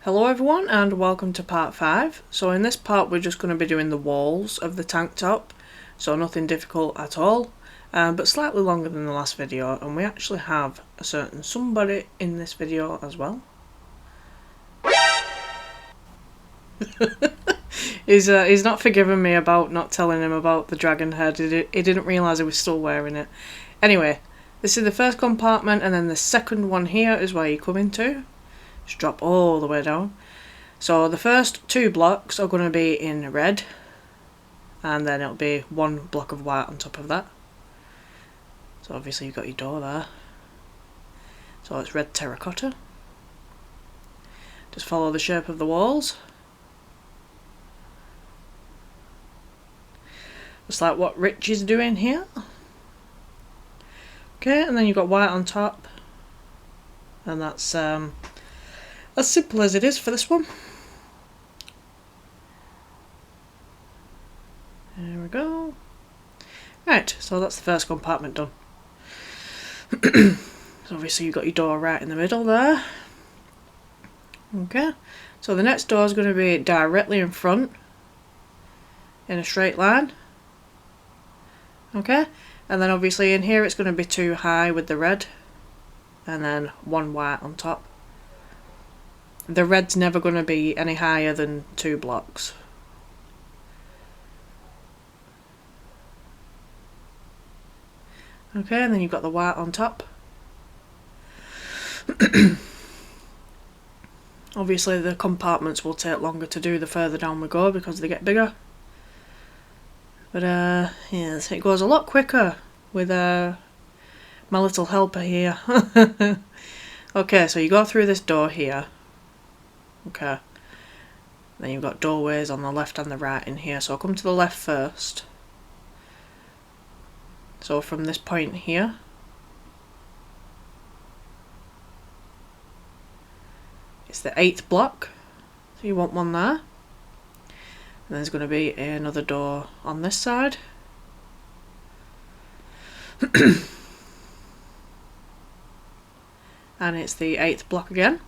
Hello everyone and welcome to part 5. So in this part we're just going to be doing the walls of the tank top, so nothing difficult at all, but slightly longer than the last video, and we actually have a certain somebody in this video as well. He's not forgiven me about not telling him about the dragon head. He didn't realise he was still wearing it. Anyway, this is the first compartment, and then the second one here is where you come into. Just drop all the way down. So the first 2 blocks are going to be in red, and then it'll be 1 block of white on top of that. So obviously you've got your door there. So it's red terracotta. Just follow the shape of the walls. Just like what Rich is doing here. Okay, and then you've got white on top. And that's as simple as it is for this one. There we go. Right, so that's the first compartment done. So obviously you've got your door right in the middle there. Okay, so the next door is going to be directly in front in a straight line. Okay, and then obviously in here it's going to be 2 high with the red, and then 1 white on top. The red's never going to be any higher than 2 blocks. Okay, and then you've got the white on top. Obviously the compartments will take longer to do the further down we go because they get bigger. But yes, it goes a lot quicker with my little helper here. Okay, so you go through this door here. Okay. Then you've got doorways on the left and the right in here. So I'll come to the left first. So from this point here, it's the 8th block. So you want one there. And there's going to be another door on this side. And it's the 8th block again.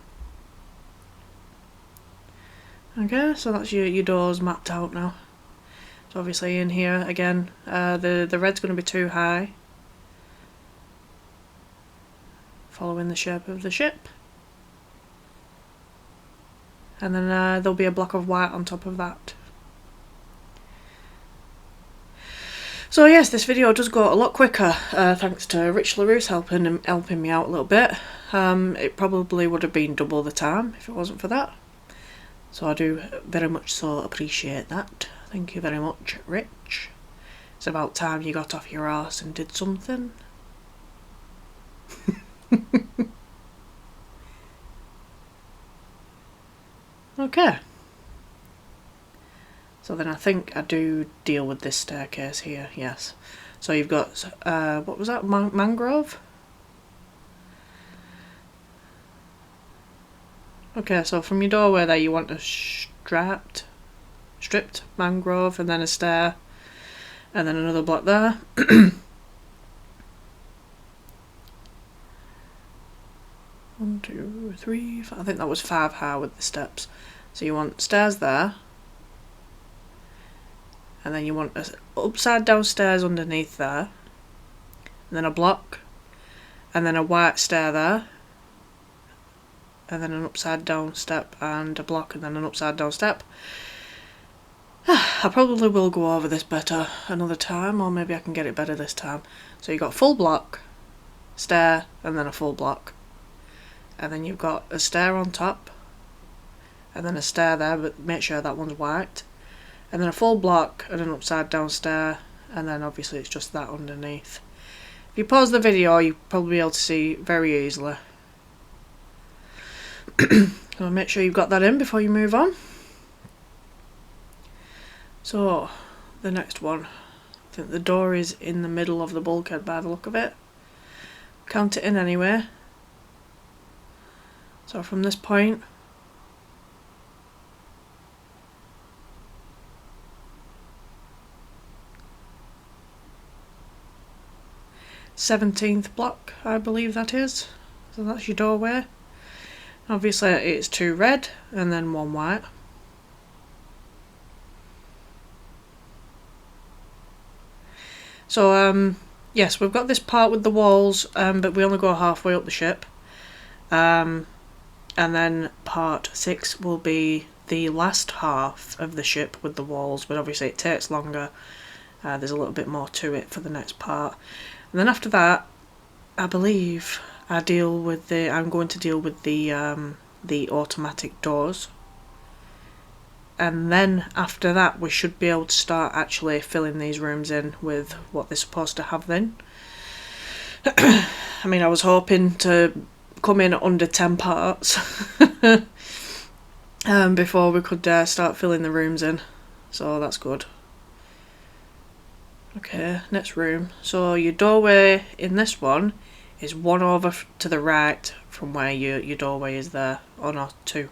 Okay, so that's your doors mapped out now. So obviously in here again, the red's going to be 2 high, following the shape of the ship. And then there'll be a block of white on top of that. So yes, this video does go a lot quicker, thanks to Richlarrousse helping me out a little bit. It probably would have been double the time if it wasn't for that. So I do very much so appreciate that. Thank you very much, Rich. It's about time you got off your arse and did something. Okay. So then I think I do deal with this staircase here, yes. So you've got, what was that, mangrove? Okay, so from your doorway there you want a stripped mangrove, and then a stair, and then another block there. 1, 2, 3, 4, I think that was 5 high with the steps. So you want stairs there, and then you want a upside down stairs underneath there, and then a block, and then a white stair there, and then an upside down step and a block, and then an upside down step. I probably will go over this better another time, or maybe I can get it better this time. So you've got full block, stair, and then a full block. And then you've got a stair on top, and then a stair there, but make sure that one's white. And then a full block and an upside down stair, and then obviously it's just that underneath. If you pause the video, you'll probably be able to see very easily. So make sure you've got that in before you move on. So the next one, I think the door is in the middle of the bulkhead by the look of it. Count it in anyway. So from this point, th block, I believe that is. So that's your doorway. Obviously it's 2 red and then 1 white. So yes, we've got this part with the walls, but we only go halfway up the ship. And then part 6 will be the last half of the ship with the walls, but obviously it takes longer. There's a little bit more to it for the next part. And then after that, I believe I'm going to deal with the automatic doors. And then after that we should be able to start actually filling these rooms in with what they're supposed to have then. I mean, I was hoping to come in under 10 parts before we could start filling the rooms in, so that's good. Okay, next room. So your doorway in this one is 1 over to the right from where your doorway is there. Oh no, 2.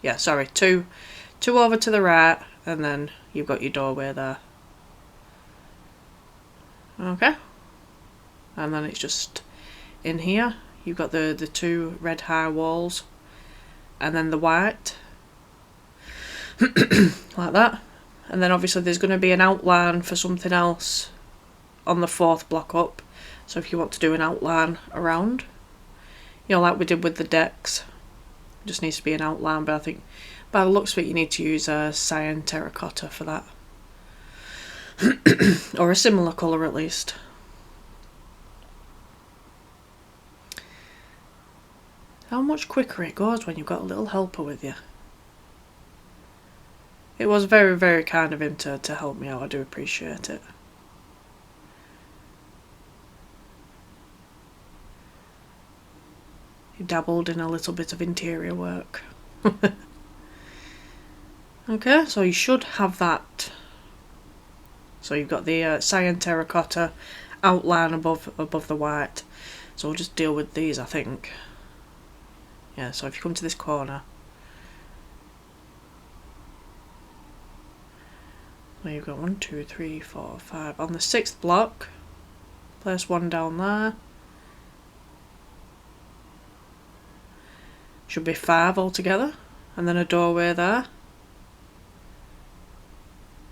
Yeah, sorry, 2 over to the right, and then you've got your doorway there. Okay. And then it's just in here, you've got the 2 red high walls, and then the white. Like that. And then obviously there's going to be an outline for something else on the 4th block up. So if you want to do an outline around, you know, like we did with the decks, it just needs to be an outline, but I think by the looks of it you need to use a cyan terracotta for that. Or a similar colour at least. How much quicker it goes when you've got a little helper with you. It was very, very kind of him to help me out. I do appreciate it. He dabbled in a little bit of interior work. Okay, so you should have that. So you've got the cyan terracotta outline above the white. So we'll just deal with these, I think. Yeah, so if you come to this corner, well, you've got 1, 2, 3, 4, 5. On the 6th block, place 1 down there. Should be 5 altogether, and then a doorway there,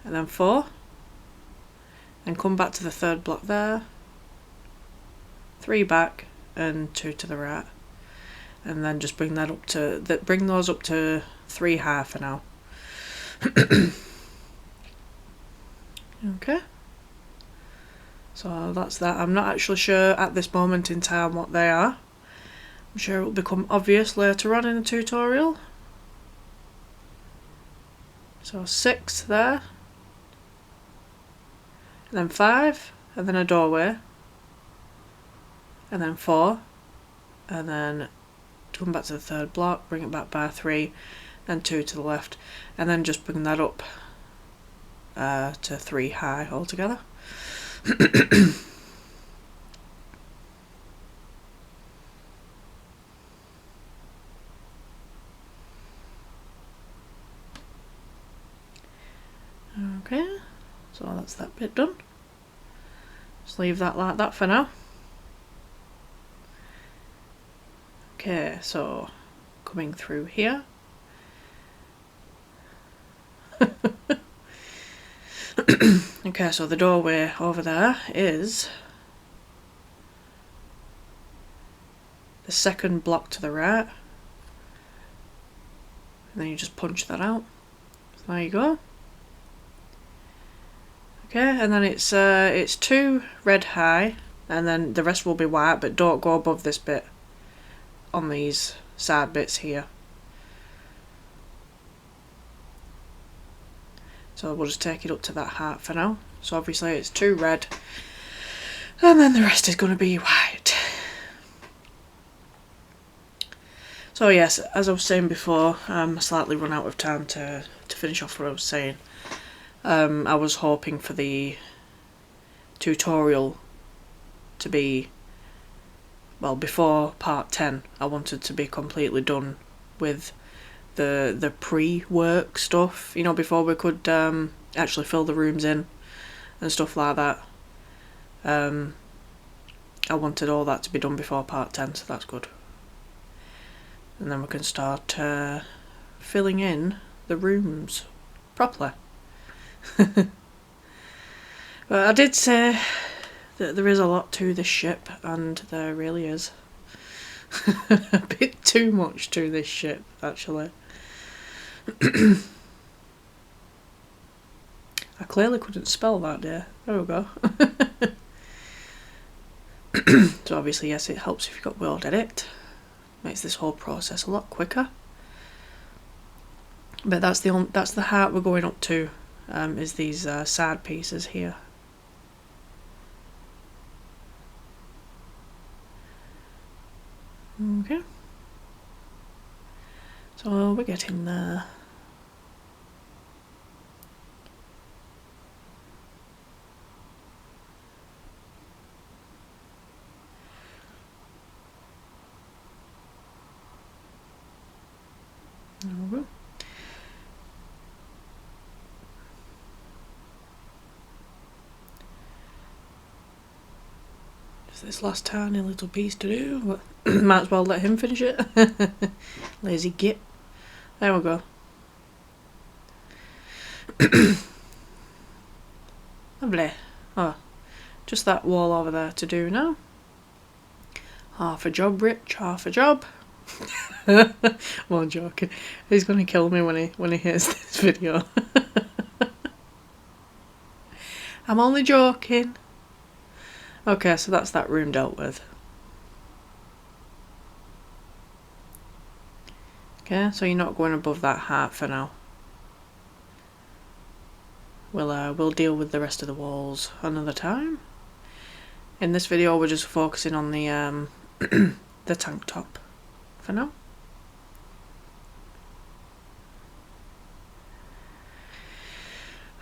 and then 4, and come back to the 3rd block there, 3 back, and 2 to the right, and then just bring that up to bring those up to 3 high for now. Okay, so that's that. I'm not actually sure at this moment in time what they are. I'm sure it will become obvious later on in the tutorial. So 6 there, and then 5, and then a doorway, and then 4, and then come back to the 3rd block, bring it back by 3, and 2 to the left, and then just bring that up to 3 high altogether. Okay, so that's that bit done. Just leave that like that for now. Okay, so coming through here. Okay, so the doorway over there is the 2nd block to the right, and then you just punch that out. So there you go. Okay, and then it's 2 red high, and then the rest will be white, but don't go above this bit on these side bits here. So we'll just take it up to that height for now. So obviously it's 2 red, and then the rest is going to be white. So yes, as I was saying before, I slightly run out of time to finish off what I was saying. I was hoping for the tutorial to be, well, before part 10. I wanted to be completely done with the pre-work stuff, you know, before we could actually fill the rooms in and stuff like that. I wanted all that to be done before part 10, so that's good. And then we can start filling in the rooms properly. But I did say that there is a lot to this ship, and there really is. A bit too much to this ship, actually. I clearly couldn't spell that day. There we go. So obviously, yes, it helps if you've got Word Edit. Makes this whole process a lot quicker. But that's the heart we're going up to, is these side pieces here. Okay. So we're getting there. There we go. Just this last tiny little piece to do, but might as well let him finish it. Lazy git. There we go. Lovely. Oh, just that wall over there to do now. Half a job, Rich, half a job. Well, I'm joking. He's gonna kill me when he hears this video. I'm only joking. Okay, so that's that room dealt with. Okay, so you're not going above that heart for now. We'll deal with the rest of the walls another time. In this video, we're just focusing on the the tank top for now.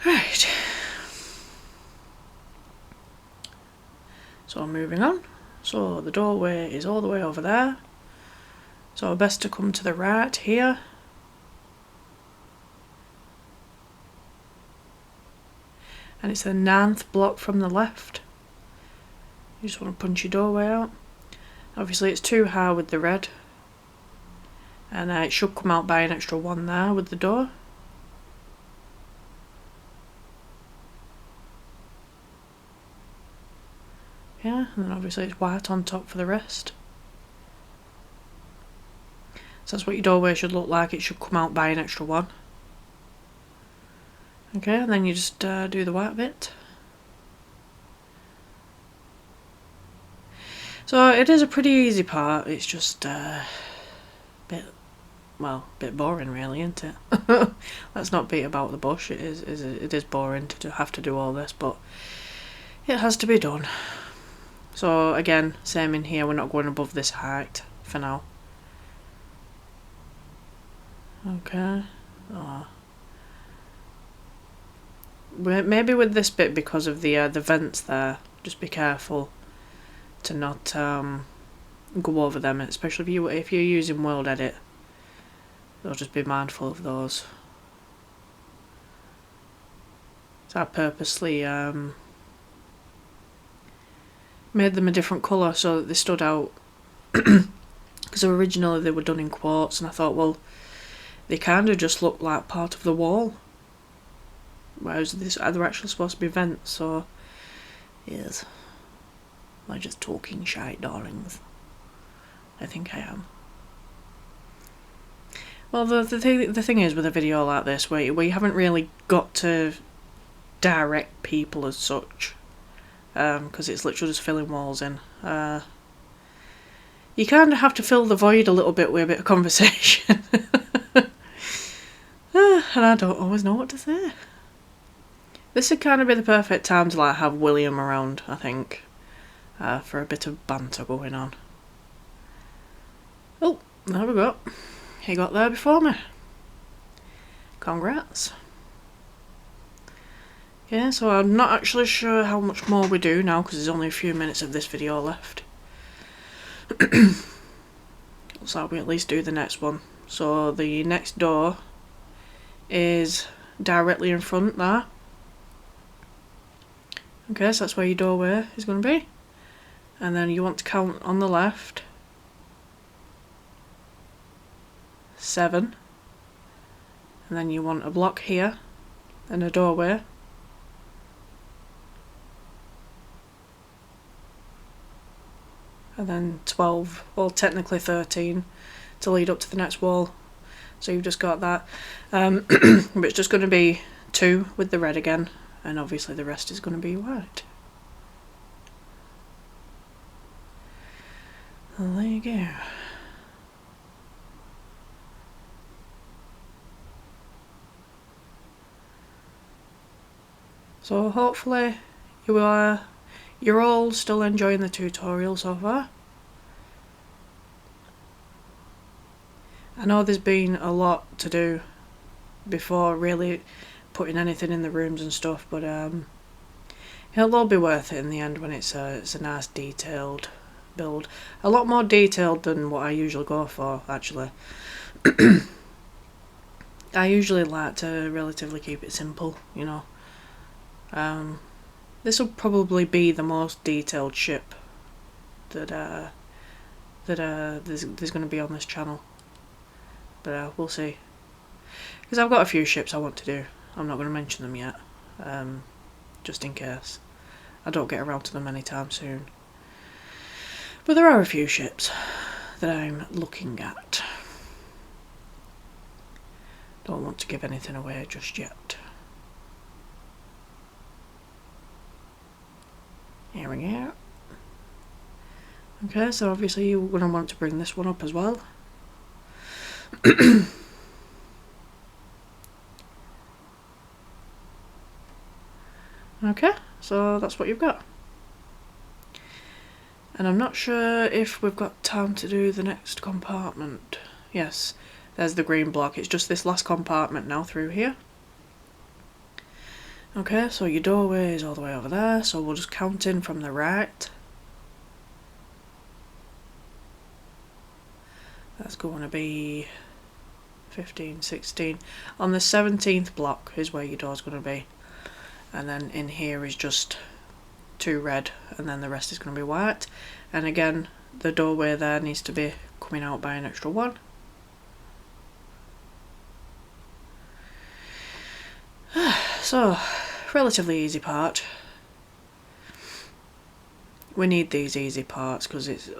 Right. So moving on. So the doorway is all the way over there. So best to come to the right here. And it's the 9th block from the left. You just want to punch your doorway out. Obviously it's too high with the red. And it should come out by an extra 1 there with the door. Yeah, and then obviously it's white on top for the rest. So that's what your doorway should look like. It should come out by an extra 1. Okay, and then you just do the white bit. So it is a pretty easy part. It's just a bit boring, really, isn't it? Let's not beat about the bush. It is boring to have to do all this, but it has to be done. So again, same in here. We're not going above this height for now. Okay. Oh. Maybe with this bit, because of the vents there, just be careful to not go over them, especially if you're using World Edit. So just be mindful of those. So I purposely made them a different colour so that they stood out, because originally they were done in quartz, and I thought, well, they kind of just look like part of the wall, whereas they're actually supposed to be vents. So yes, am I just talking shite, darlings? I think I am. Well, the thing is with a video like this, where you haven't really got to direct people as such, because it's literally just filling walls in. You kind of have to fill the void a little bit with a bit of conversation. And I don't always know what to say. This would kind of be the perfect time to like have William around, I think, for a bit of banter going on. Oh, there we go. He got there before me. Congrats. Okay, so I'm not actually sure how much more we do now, because there's only a few minutes of this video left. Looks like we at least do the next one. So the next door is directly in front there. Okay, so that's where your doorway is going to be. And then you want to count on the left. 7, and then you want a block here and a doorway, and then 12, well technically 13 to lead up to the next wall. So you've just got that, but it's just going to be 2 with the red again, and obviously the rest is going to be white. Well, there you go. So hopefully you're all still enjoying the tutorial so far. I know there's been a lot to do before really putting anything in the rooms and stuff, but it'll all be worth it in the end when it's a nice detailed build. A lot more detailed than what I usually go for, actually. I usually like to relatively keep it simple, you know. This will probably be the most detailed ship that there's going to be on this channel, but we'll see. Because I've got a few ships I want to do. I'm not going to mention them yet, just in case I don't get around to them anytime soon. But there are a few ships that I'm looking at. Don't want to give anything away just yet. Here we go. Okay, so obviously you're going to want to bring this one up as well. Okay, so that's what you've got. And I'm not sure if we've got time to do the next compartment. Yes, there's the green block. It's just this last compartment now through here. Okay, so your doorway is all the way over there, so we'll just count in from the right. That's going to be 15, 16. On the 17th block is where your door's going to be. And then in here is just 2 red, and then the rest is going to be white. And again, the doorway there needs to be coming out by an extra 1. So, relatively easy part. We need these easy parts because it's,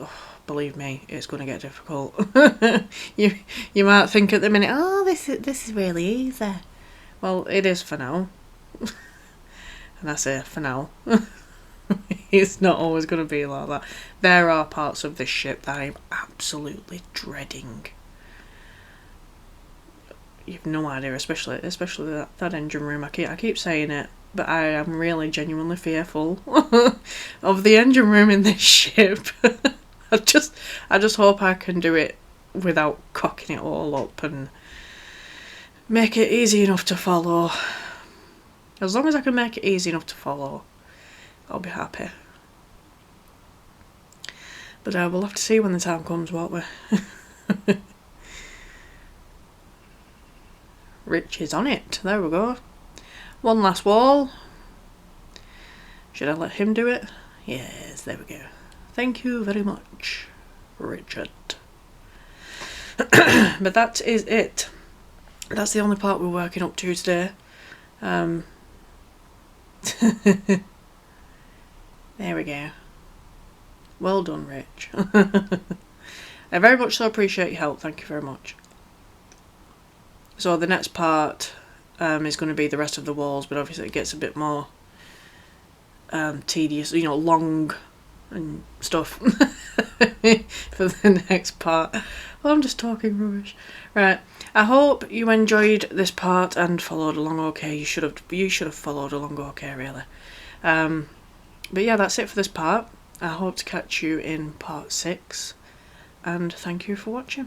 believe me, it's going to get difficult. you might think at the minute, oh, this is really easy. Well, it is for now. And I say for now. It's not always going to be like that. There are parts of this ship that I'm absolutely dreading. You've no idea, especially that engine room. I keep saying it, but I am really genuinely fearful of the engine room in this ship. I just hope I can do it without cocking it all up and make it easy enough to follow. As long as I can make it easy enough to follow, I'll be happy. But we'll have to see when the time comes, won't we? Rich is on it. There we go. One last wall. Should I let him do it? Yes, there we go. Thank you very much, Richard. But that is it. That's the only part we're working up to today. There we go. Well done, Rich. I very much so appreciate your help. Thank you very much. So the next part is going to be the rest of the walls, but obviously it gets a bit more tedious, you know, long and stuff for the next part. Well, I'm just talking rubbish. Right, I hope you enjoyed this part and followed along okay. You should have followed along okay, really. But yeah, that's it for this part. I hope to catch you in part 6, and thank you for watching.